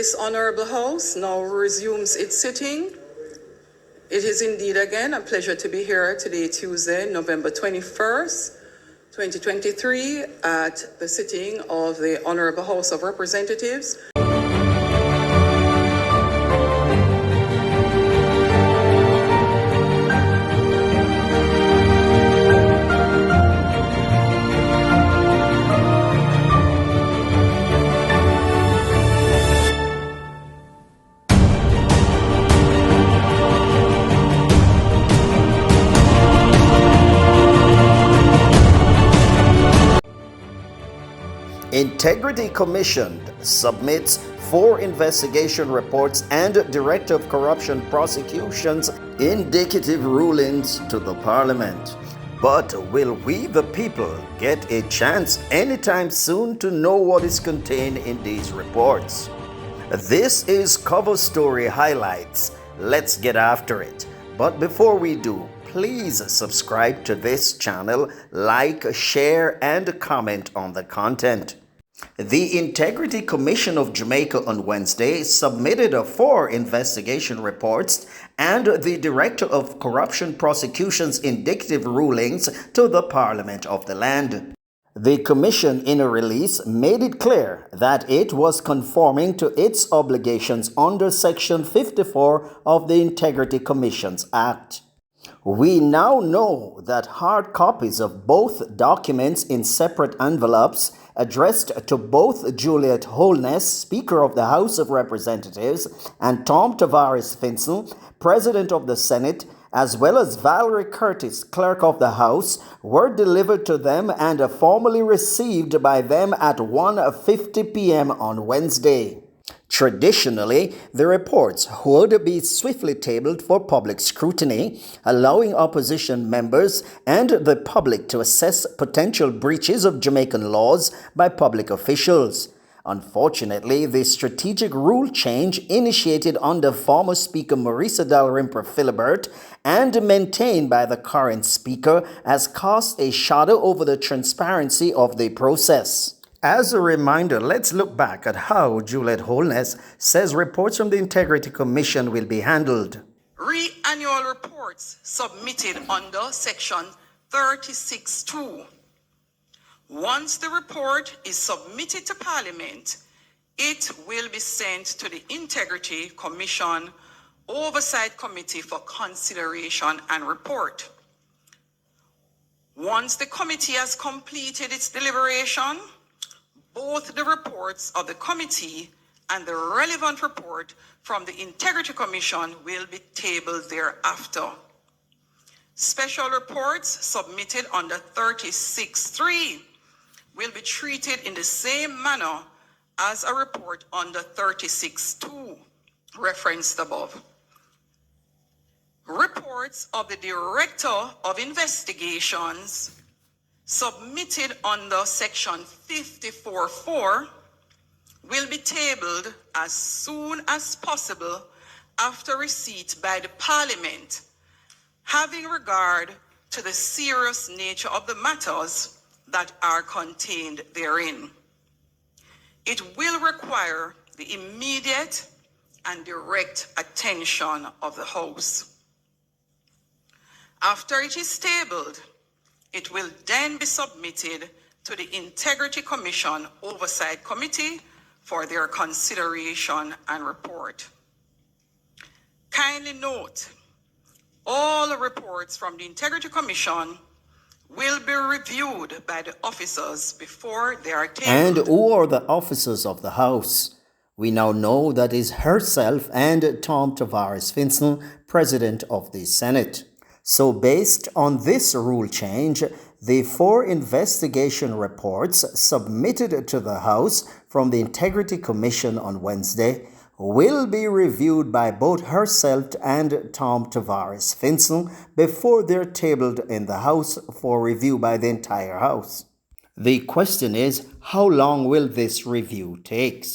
This Honourable House now resumes its sitting. It is indeed again a pleasure to be here today, Tuesday, November 21st, 2023, at the sitting of the Honourable House of Representatives. Integrity Commission submits 4 investigation reports and Director of Corruption Prosecution's indicative rulings to the Parliament. But will we, the people, get a chance anytime soon to know what is contained in these reports? This is Cover Story Highlights. Let's get after it. But before we do, please subscribe to this channel, like, share, and comment on the content. The Integrity Commission of Jamaica on Wednesday submitted 4 investigation reports and the Director of Corruption Prosecution's indicative rulings to the Parliament of the land. The Commission, in a release, made it clear that it was conforming to its obligations under Section 54 of the Integrity Commissions Act. We now know that hard copies of both documents in separate envelopes addressed to both Juliet Holness, Speaker of the House of Representatives, and Tom Tavares Finson, President of the Senate, as well as Valerie Curtis, Clerk of the House, were delivered to them and formally received by them at 1:50 p.m. on Wednesday. Traditionally, the reports would be swiftly tabled for public scrutiny, allowing opposition members and the public to assess potential breaches of Jamaican laws by public officials. Unfortunately, the strategic rule change initiated under former Speaker Marisa Dalrymple Philibert and maintained by the current Speaker has cast a shadow over the transparency of the process. As a reminder, let's look back at how Juliet Holness says reports from the Integrity Commission will be handled. Annual reports submitted under Section 36(2). Once the report is submitted to Parliament, it will be sent to the Integrity Commission Oversight Committee for consideration and report. Once the committee has completed its deliberation, both the reports of the committee and the relevant report from the Integrity Commission will be tabled thereafter. Special reports submitted under 36(3) will be treated in the same manner as a report under 36(2) referenced above. Reports of the Director of Investigations submitted under Section 54(4) will be tabled as soon as possible after receipt by the Parliament, having regard to the serious nature of the matters that are contained therein. It will require the immediate and direct attention of the House. After it is tabled, it will then be submitted to the Integrity Commission Oversight Committee for their consideration and report. Kindly note, all reports from the Integrity Commission will be reviewed by the officers before they are tabled. And who are the officers of the House? We now know that is herself and Tom Tavares Finson, President of the Senate. So based on this rule change, the 4 investigation reports submitted to the House from the Integrity Commission on Wednesday will be reviewed by both herself and Tom Tavares Finson before they're tabled in the House for review by the entire House. The question is, how long will this review take?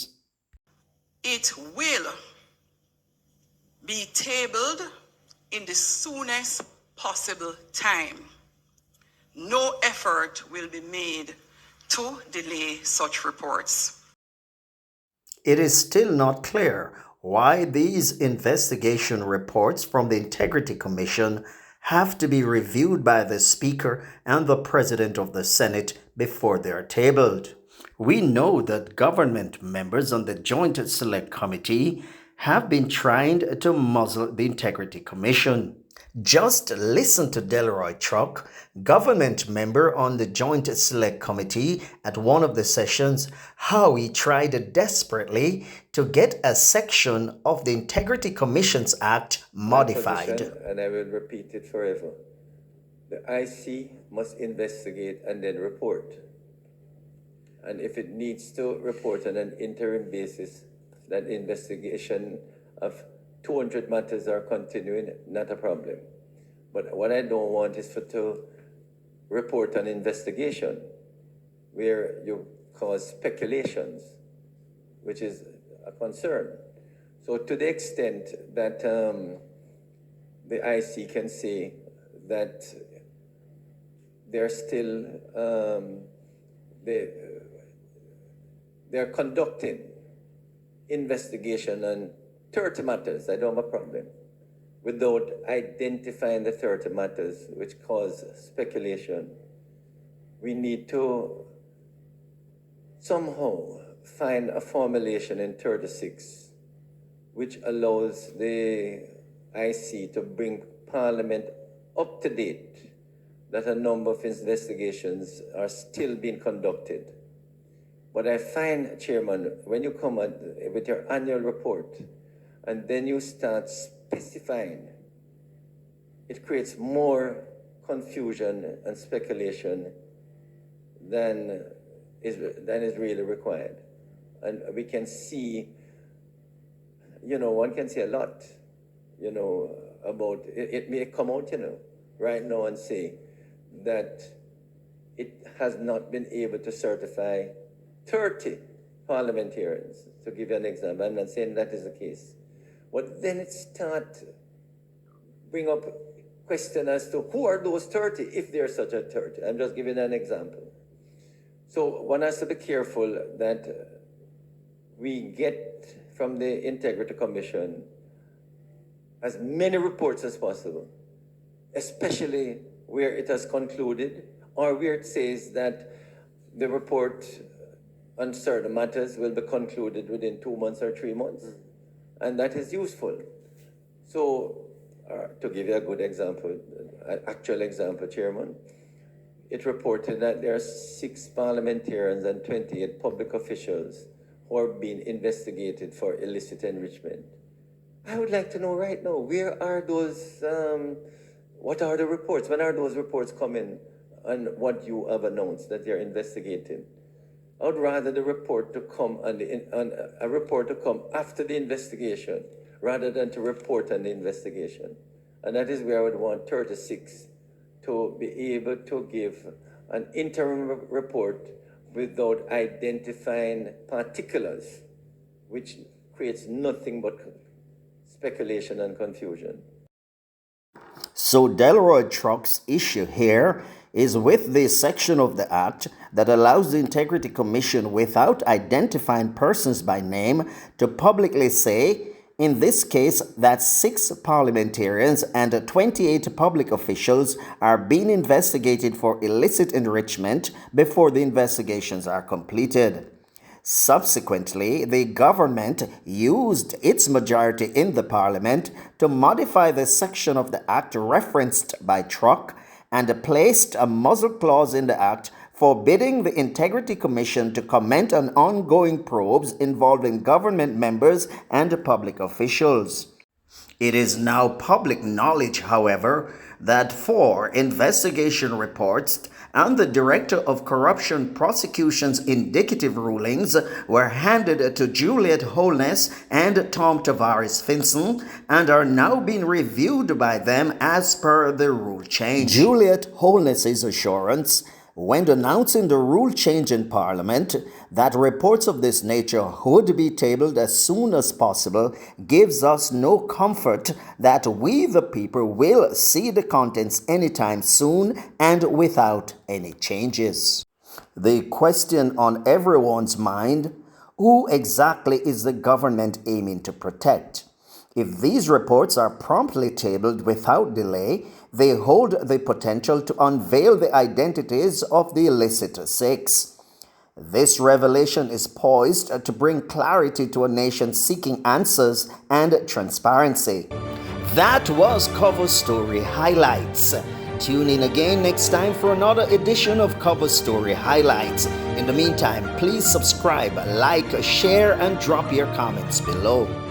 It will be tabled in the soonest possible time. No effort will be made to delay such reports. It is still not clear why these investigation reports from the Integrity Commission have to be reviewed by the Speaker and the President of the Senate before they are tabled. We know that government members on the Joint Select Committee have been trying to muzzle the Integrity Commission. Just listen to Delroy Truck, government member on the Joint Select Committee, at one of the sessions, how he tried desperately to get a section of the Integrity Commissions Act modified. Position, and I will repeat it forever. The IC must investigate and then report. And if it needs to report on an interim basis, that investigation of 200 matters are continuing, not a problem. But what I don't want is to report on investigation where you cause speculations, which is a concern. So to the extent that the IC can say that they're still, they're conducting investigation on 30 matters, I don't have a problem, without identifying the 30 matters which cause speculation. We need to somehow find a formulation in 36 which allows the IC to bring Parliament up to date that a number of investigations are still being conducted. But I find, Chairman, when you come with your annual report and then you start specifying, it creates more confusion and speculation than is really required. And we can see, one can see a lot, about it. It may come out, right now and say that it has not been able to certify 30 parliamentarians, to give you an example. I'm not saying that is the case. But then it starts bring up question as to who are those 30, if there's such a 30. I'm just giving an example. So one has to be careful that we get from the Integrity Commission as many reports as possible, especially where it has concluded or where it says that the report on certain matters will be concluded within 2 months or 3 months. And that is useful. So, to give you a good example, an actual example, Chairman, it reported that there are 6 parliamentarians and 28 public officials who are being investigated for illicit enrichment. I would like to know right now, where are those, what are the reports? When are those reports coming on what you have announced that you're investigating? I would rather the report to come a report to come after the investigation rather than to report on the investigation. And that is where I would want 36 to be able to give an interim report without identifying particulars, which creates nothing but speculation and confusion. So Delroy Truck's issue here is with the section of the Act that allows the Integrity Commission, without identifying persons by name, to publicly say, in this case, that 6 parliamentarians and 28 public officials are being investigated for illicit enrichment before the investigations are completed. Subsequently, the government used its majority in the Parliament to modify the section of the Act referenced by Truck and placed a muzzle clause in the Act forbidding the Integrity Commission to comment on ongoing probes involving government members and public officials. It is now public knowledge, however, that 4 investigation reports and the Director of Corruption Prosecution's indicative rulings were handed to Juliet Holness and Tom Tavares Finson and are now being reviewed by them as per the rule change. Juliet Holness's assurance when announcing the rule change in Parliament that reports of this nature would be tabled as soon as possible gives us no comfort that we the people will see the contents anytime soon and without any changes. The question on everyone's mind, Who exactly is the government aiming to protect? If these reports are promptly tabled without delay, they hold the potential to unveil the identities of the illicit six. This revelation is poised to bring clarity to a nation seeking answers and transparency. That was Cover Story Highlights. Tune in again next time for another edition of Cover Story Highlights. In the meantime, please subscribe, like, share, and drop your comments below.